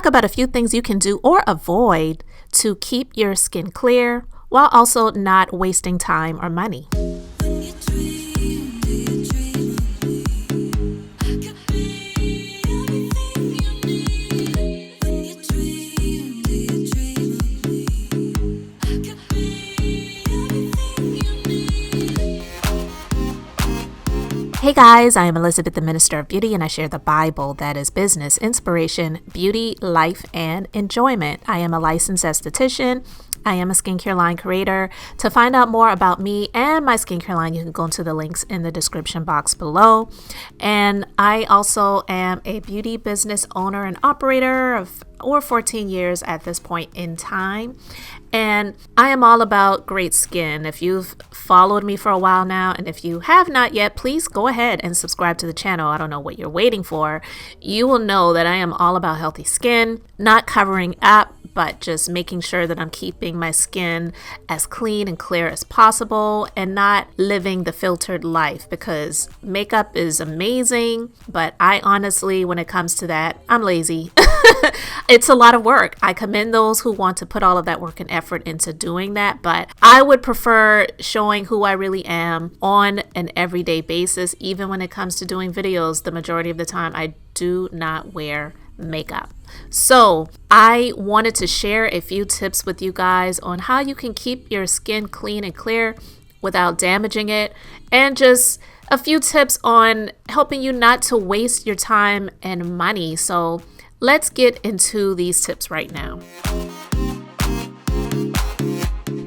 talk about a few things you can do or avoid to keep your skin clear while also not wasting time or money. Hey guys, I am Elizabeth, the Minister of Beauty, and I share the Bible that is business, inspiration, beauty, life, and enjoyment. I am a licensed esthetician. I am a skincare line creator. To find out more about me and my skincare line, you can go to the links in the description box below. And I also am a beauty business owner and operator of over 14 years at this point in time. And I am all about great skin. If you've followed me for a while now, and if you have not yet, please go ahead and subscribe to the channel. I don't know what you're waiting for. You will know that I am all about healthy skin, not covering up, but just making sure that I'm keeping my skin as clean and clear as possible and not living the filtered life, because makeup is amazing, but I honestly, when it comes to that, I'm lazy. It's a lot of work. I commend those who want to put all of that work and effort into doing that, but I would prefer showing who I really am on an everyday basis. Even when it comes to doing videos, the majority of the time I do not wear makeup. So I wanted to share a few tips with you guys on how you can keep your skin clean and clear without damaging it, and just a few tips on helping you not to waste your time and money. So let's get into these tips right now.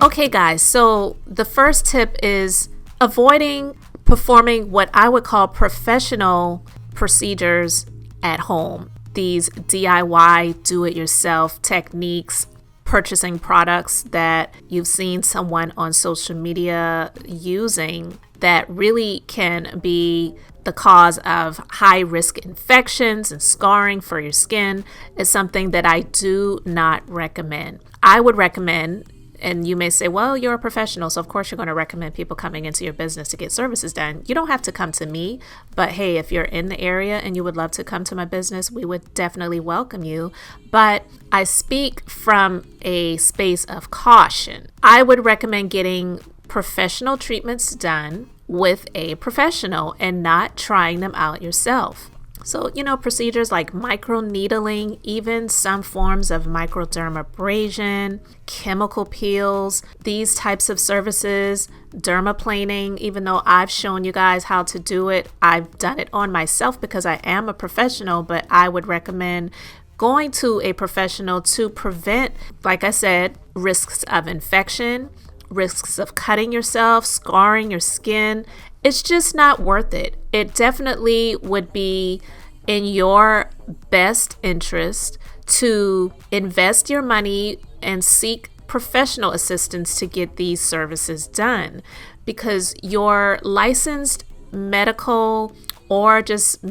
Okay guys, so the first tip is avoiding performing what I would call professional procedures at home. These DIY, do-it-yourself techniques, purchasing products that you've seen someone on social media using that really can be the cause of high-risk infections and scarring for your skin, is something that I do not recommend. I would recommend, and you may say, well, you're a professional, so of course you're going to recommend people coming into your business to get services done. You don't have to come to me, but hey, if you're in the area and you would love to come to my business, we would definitely welcome you. But I speak from a space of caution. I would recommend getting professional treatments done with a professional and not trying them out yourself. So, procedures like microneedling, even some forms of microdermabrasion, chemical peels, these types of services, dermaplaning, even though I've shown you guys how to do it, I've done it on myself because I am a professional, but I would recommend going to a professional to prevent, like I said, risks of infection, risks of cutting yourself, scarring your skin. It's just not worth it. It definitely would be in your best interest to invest your money and seek professional assistance to get these services done, because your licensed medical or just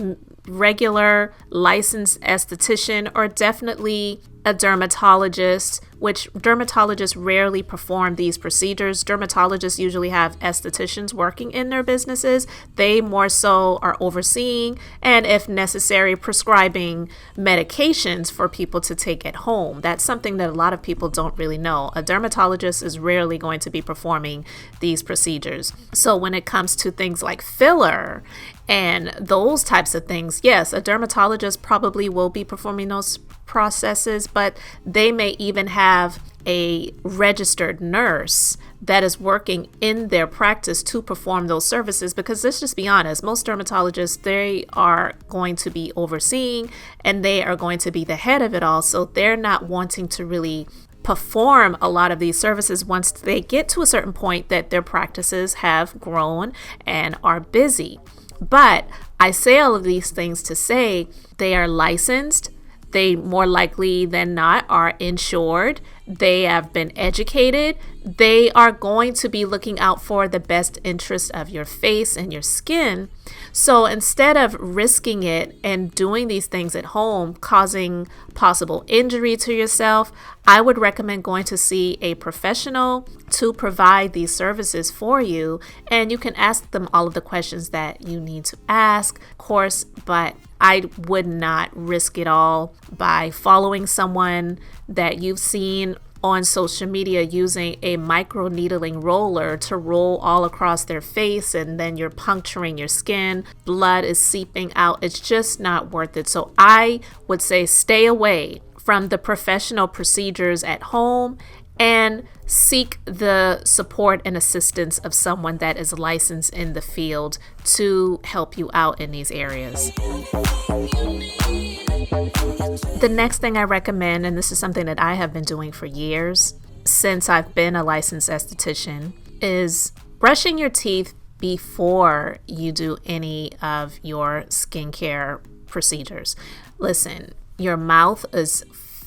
regular licensed esthetician, or definitely a dermatologist, which dermatologists rarely perform these procedures. Dermatologists usually have estheticians working in their businesses. They more so are overseeing and, if necessary, prescribing medications for people to take at home. That's something that a lot of people don't really know. A dermatologist is rarely going to be performing these procedures. So when it comes to things like filler and those types of things, yes, a dermatologist probably will be performing those processes, but they may even have a registered nurse that is working in their practice to perform those services, because let's just be honest, most dermatologists, they are going to be overseeing and they are going to be the head of it all, so they're not wanting to really perform a lot of these services once they get to a certain point that their practices have grown and are busy. But I say all of these things to say they are licensed. They more likely than not are insured. They have been educated. They are going to be looking out for the best interest of your face and your skin. So instead of risking it and doing these things at home, causing possible injury to yourself, I would recommend going to see a professional to provide these services for you. And you can ask them all of the questions that you need to ask, of course, but I would not risk it all by following someone that you've seen on social media using a micro needling roller to roll all across their face, and then you're puncturing your skin, blood is seeping out. It's just not worth it. So I would say stay away from the professional procedures at home and seek the support and assistance of someone that is licensed in the field to help you out in these areas. The next thing I recommend, and this is something that I have been doing for years since I've been a licensed esthetician, is brushing your teeth before you do any of your skincare procedures. Listen, your mouth is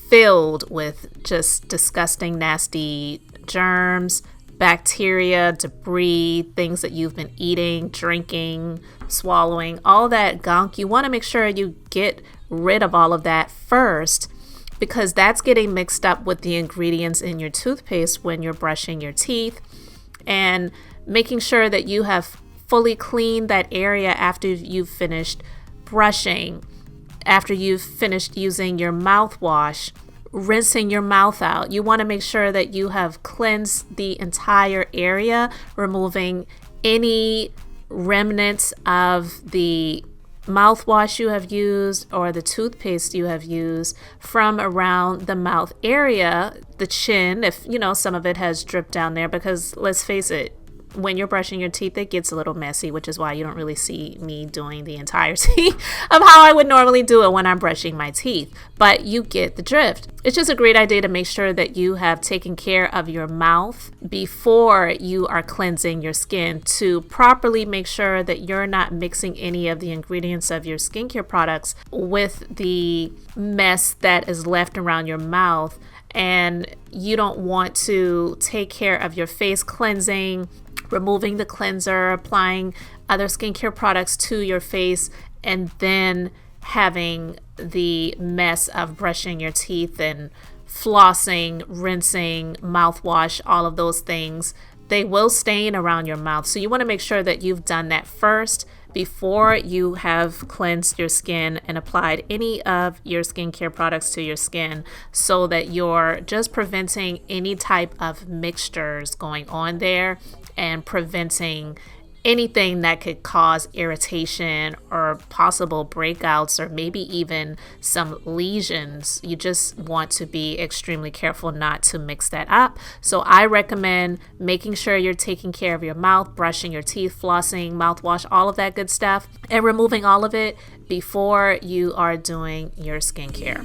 filled with just disgusting, nasty germs, bacteria, debris, things that you've been eating, drinking, swallowing, all that gunk. You want to make sure you get rid of all of that first, because that's getting mixed up with the ingredients in your toothpaste when you're brushing your teeth, and making sure that you have fully cleaned that area after you've finished brushing, after you've finished using your mouthwash, rinsing your mouth out. You want to make sure that you have cleansed the entire area, removing any remnants of the mouthwash you have used or the toothpaste you have used from around the mouth area, the chin, if some of it has dripped down there, because let's face it, when you're brushing your teeth, it gets a little messy, which is why you don't really see me doing the entirety of how I would normally do it when I'm brushing my teeth. But you get the drift. It's just a great idea to make sure that you have taken care of your mouth before you are cleansing your skin, to properly make sure that you're not mixing any of the ingredients of your skincare products with the mess that is left around your mouth. And you don't want to take care of your face cleansing, removing the cleanser, applying other skincare products to your face, and then having the mess of brushing your teeth and flossing, rinsing, mouthwash, all of those things. They will stain around your mouth. So you want to make sure that you've done that first before you have cleansed your skin and applied any of your skincare products to your skin, so that you're just preventing any type of mixtures going on there and preventing anything that could cause irritation or possible breakouts or maybe even some lesions. You just want to be extremely careful not to mix that up. So I recommend making sure you're taking care of your mouth, brushing your teeth, flossing, mouthwash, all of that good stuff, and removing all of it before you are doing your skincare.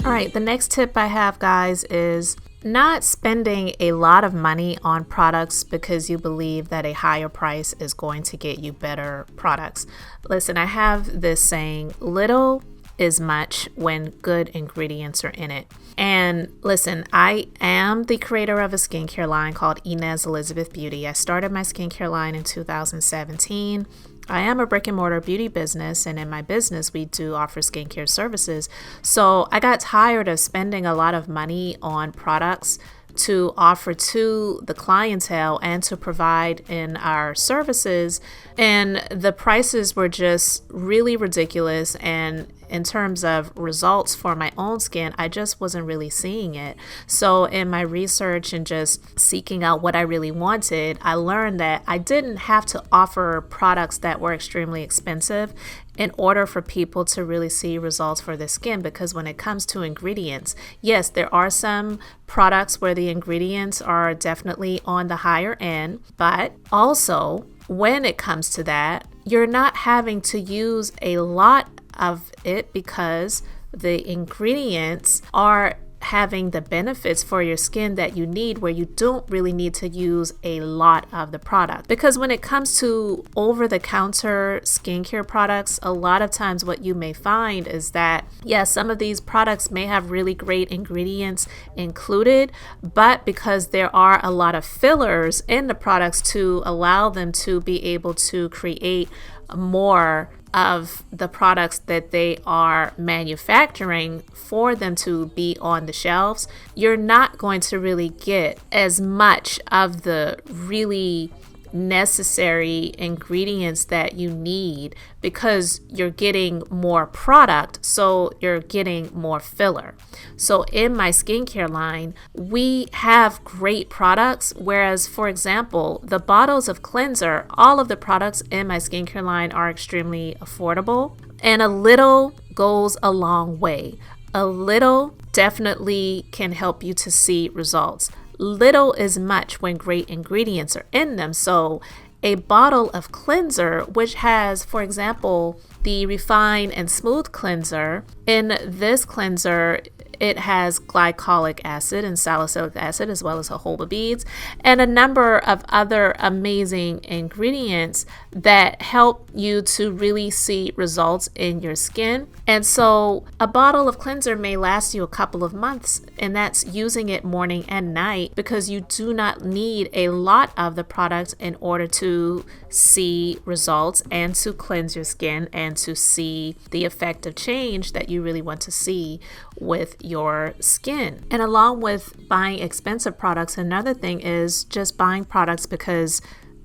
All right, the next tip I have, guys, is not spending a lot of money on products because you believe that a higher price is going to get you better products. Listen, I have this saying, little is much when good ingredients are in it. And listen, I am the creator of a skincare line called Inez Elizabeth Beauty. I started my skincare line in 2017. I am a brick and mortar beauty business, and in my business, we do offer skincare services. So I got tired of spending a lot of money on products to offer to the clientele and to provide in our services. And the prices were just really ridiculous. And in terms of results for my own skin, I just wasn't really seeing it. So in my research and just seeking out what I really wanted, I learned that I didn't have to offer products that were extremely expensive in order for people to really see results for their skin. Because when it comes to ingredients, yes, there are some products where the ingredients are definitely on the higher end, but also when it comes to that, you're not having to use a lot of it because the ingredients are having the benefits for your skin that you need, where you don't really need to use a lot of the product. Because when it comes to over-the-counter skincare products, a lot of times what you may find is that, yes, some of these products may have really great ingredients included, but because there are a lot of fillers in the products to allow them to be able to create more of the products that they are manufacturing for them to be on the shelves, you're not going to really get as much of the really necessary ingredients that you need because you're getting more product, so you're getting more filler. So in my skincare line, we have great products, whereas, for example, the bottles of cleanser, all of the products in my skincare line are extremely affordable, and a little goes a long way. A little definitely can help you to see results. Little is much when great ingredients are in them. So a bottle of cleanser, which has, for example, the Refine and Smooth cleanser, in this cleanser, it has glycolic acid and salicylic acid, as well as jojoba beads, and a number of other amazing ingredients that help you to really see results in your skin. And so a bottle of cleanser may last you a couple of months, and that's using it morning and night, because you do not need a lot of the product in order to see results and to cleanse your skin and to see the effect of change that you really want to see with your skin. And along with buying expensive products, another thing is just buying products because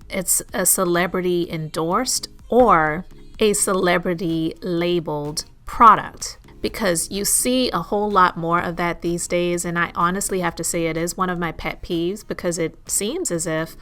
it's a celebrity endorsed or a celebrity labeled product, because you see a whole lot more of that these days. And I honestly have to say it is one of my pet peeves, because it seems as if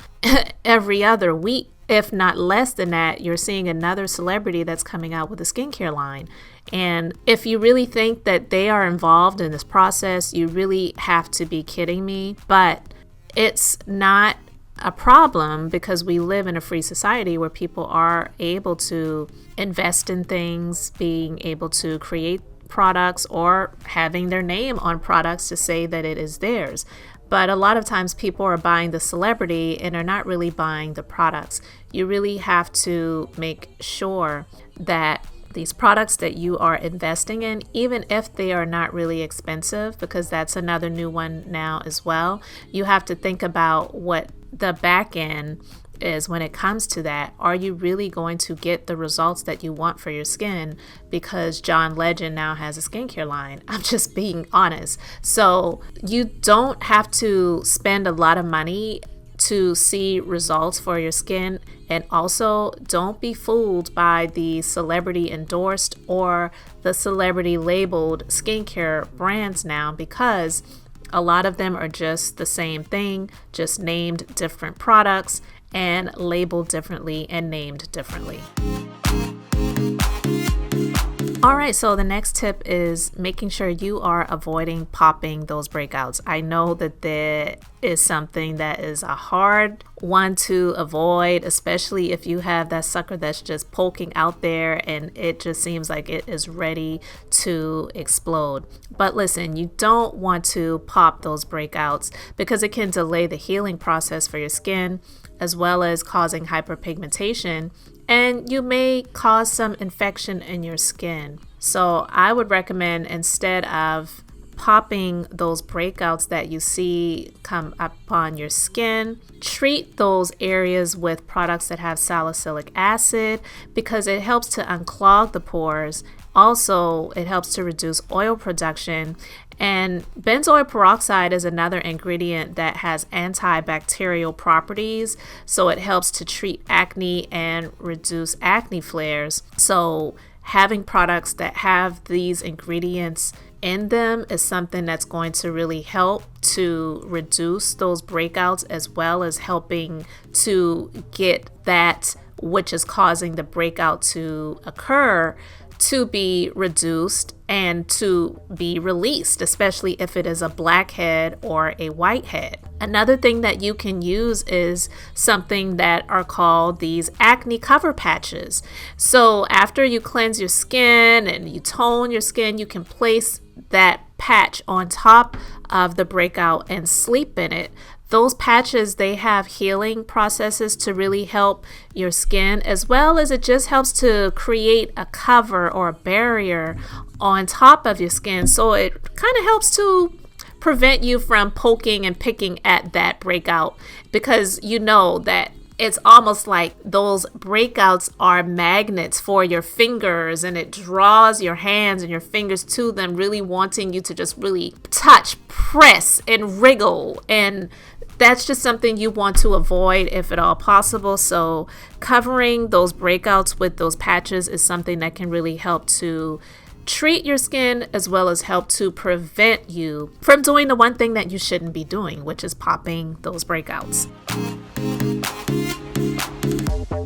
every other week, if not less than that, you're seeing another celebrity that's coming out with a skincare line. And if you really think that they are involved in this process, you really have to be kidding me. But it's not a problem, because we live in a free society where people are able to invest in things, being able to create products or having their name on products to say that it is theirs. But a lot of times people are buying the celebrity and are not really buying the products. You really have to make sure that these products that you are investing in, even if they are not really expensive, because that's another new one now as well, you have to think about what the back end is when it comes to that. Are you really going to get the results that you want for your skin because John Legend now has a skincare line? I'm just being honest. So you don't have to spend a lot of money to see results for your skin. And also, don't be fooled by the celebrity endorsed or the celebrity labeled skincare brands now, because a lot of them are just the same thing, just named different products and labeled differently and named differently. All right, so the next tip is making sure you are avoiding popping those breakouts. I know that there is something that is a hard one to avoid, especially if you have that sucker that's just poking out there and it just seems like it is ready to explode. But listen, you don't want to pop those breakouts, because it can delay the healing process for your skin, as well as causing hyperpigmentation, and you may cause some infection in your skin. So I would recommend, instead of popping those breakouts that you see come up on your skin, treat those areas with products that have salicylic acid, because it helps to unclog the pores. Also, it helps to reduce oil production. And benzoyl peroxide is another ingredient that has antibacterial properties, so it helps to treat acne and reduce acne flares. So having products that have these ingredients in them is something that's going to really help to reduce those breakouts, as well as helping to get that which is causing the breakout to occur to be reduced and to be released, especially if it is a blackhead or a whitehead. Another thing that you can use is something that are called these acne cover patches. So after you cleanse your skin and you tone your skin, you can place that patch on top of the breakout and sleep in it. Those patches, they have healing processes to really help your skin, as well as it just helps to create a cover or a barrier on top of your skin. So it kind of helps to prevent you from poking and picking at that breakout, because you know that it's almost like those breakouts are magnets for your fingers, and it draws your hands and your fingers to them, really wanting you to just really touch, press, and wriggle. And that's just something you want to avoid if at all possible. So covering those breakouts with those patches is something that can really help to treat your skin as well as help to prevent you from doing the one thing that you shouldn't be doing, which is popping those breakouts.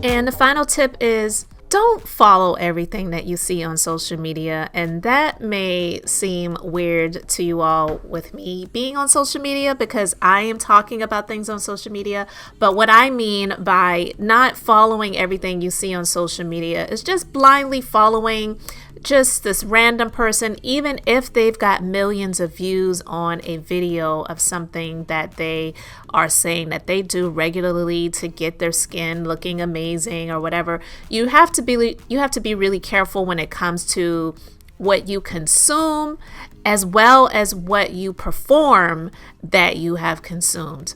And the final tip is don't follow everything that you see on social media. And that may seem weird to you all with me being on social media because I am talking about things on social media. But what I mean by not following everything you see on social media is just blindly following just this random person, even if they've got millions of views on a video of something that they are saying that they do regularly to get their skin looking amazing or whatever. You have to be really careful when it comes to what you consume as well as what you perform that you have consumed.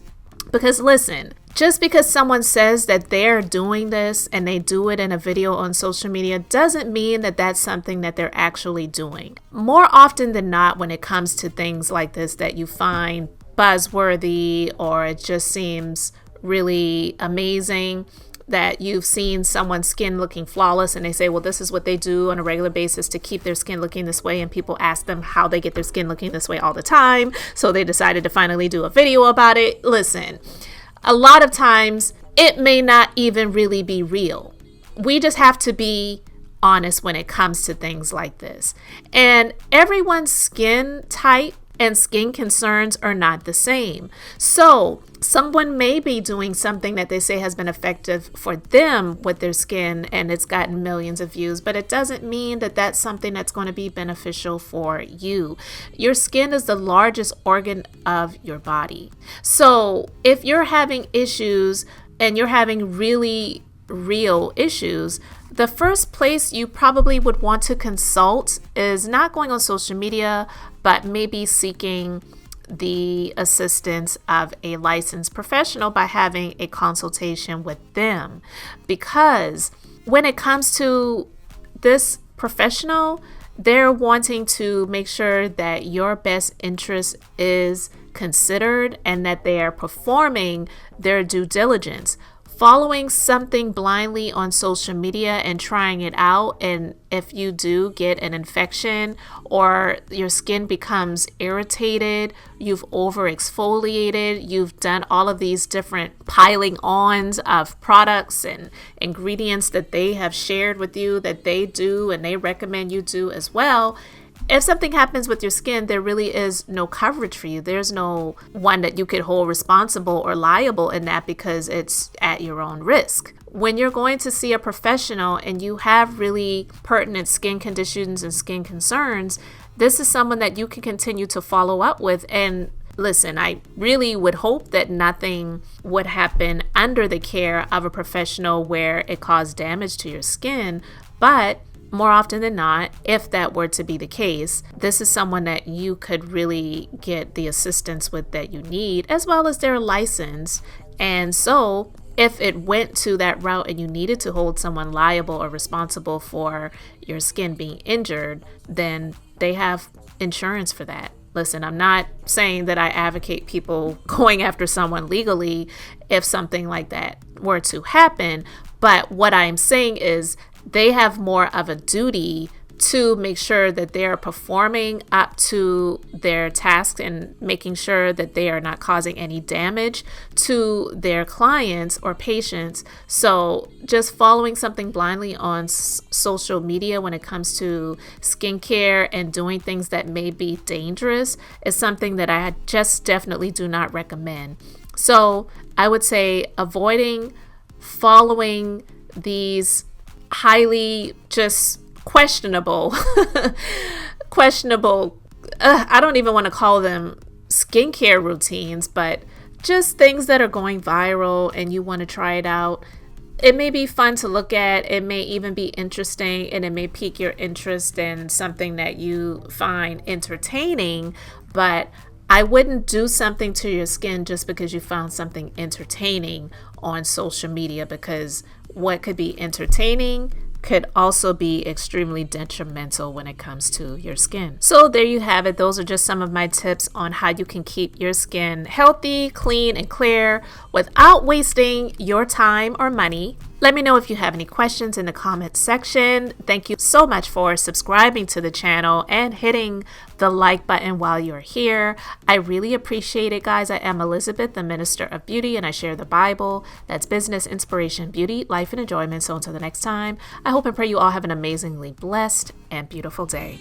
Because listen, just because someone says that they're doing this and they do it in a video on social media doesn't mean that that's something that they're actually doing. More often than not, when it comes to things like this that you find buzzworthy or it just seems really amazing, that you've seen someone's skin looking flawless and they say, well, this is what they do on a regular basis to keep their skin looking this way, and people ask them how they get their skin looking this way all the time, so they decided to finally do a video about it. Listen, a lot of times it may not even really be real. We just have to be honest when it comes to things like this. And everyone's skin type and skin concerns are not the same. So someone may be doing something that they say has been effective for them with their skin and it's gotten millions of views, but it doesn't mean that that's something that's going to be beneficial for you. Your skin is the largest organ of your body. So if you're having issues and you're having really real issues, the first place you probably would want to consult is not going on social media, but maybe seeking the assistance of a licensed professional by having a consultation with them. Because when it comes to this professional, they're wanting to make sure that your best interest is considered and that they are performing their due diligence. Following something blindly on social media and trying it out, and if you do get an infection or your skin becomes irritated, you've over exfoliated, you've done all of these different piling ons of products and ingredients that they have shared with you that they do and they recommend you do as well. If something happens with your skin, there really is no coverage for you. There's no one that you could hold responsible or liable in that because it's at your own risk. When you're going to see a professional and you have really pertinent skin conditions and skin concerns, this is someone that you can continue to follow up with. And listen, I really would hope that nothing would happen under the care of a professional where it caused damage to your skin, but more often than not, if that were to be the case, this is someone that you could really get the assistance with that you need, as well as their license. And so if it went to that route and you needed to hold someone liable or responsible for your skin being injured, then they have insurance for that. Listen, I'm not saying that I advocate people going after someone legally if something like that were to happen, but what I'm saying is they have more of a duty to make sure that they are performing up to their tasks and making sure that they are not causing any damage to their clients or patients. So just following something blindly on social media when it comes to skincare and doing things that may be dangerous is something that I just definitely do not recommend. So I would say avoiding following these highly just questionable, I don't even want to call them skincare routines, but just things that are going viral and you want to try it out. It may be fun to look at. It may even be interesting and it may pique your interest in something that you find entertaining, but I wouldn't do something to your skin just because you found something entertaining on social media, because what could be entertaining could also be extremely detrimental when it comes to your skin. So there you have it. Those are just some of my tips on how you can keep your skin healthy, clean, and clear without wasting your time or money. Let me know if you have any questions in the comments section. Thank you so much for subscribing to the channel and hitting the like button while you're here. I really appreciate it, guys. I am Elizabeth, the Minister of Beauty, and I share the Bible. That's business, inspiration, beauty, life, and enjoyment. So until the next time, I hope and pray you all have an amazingly blessed and beautiful day.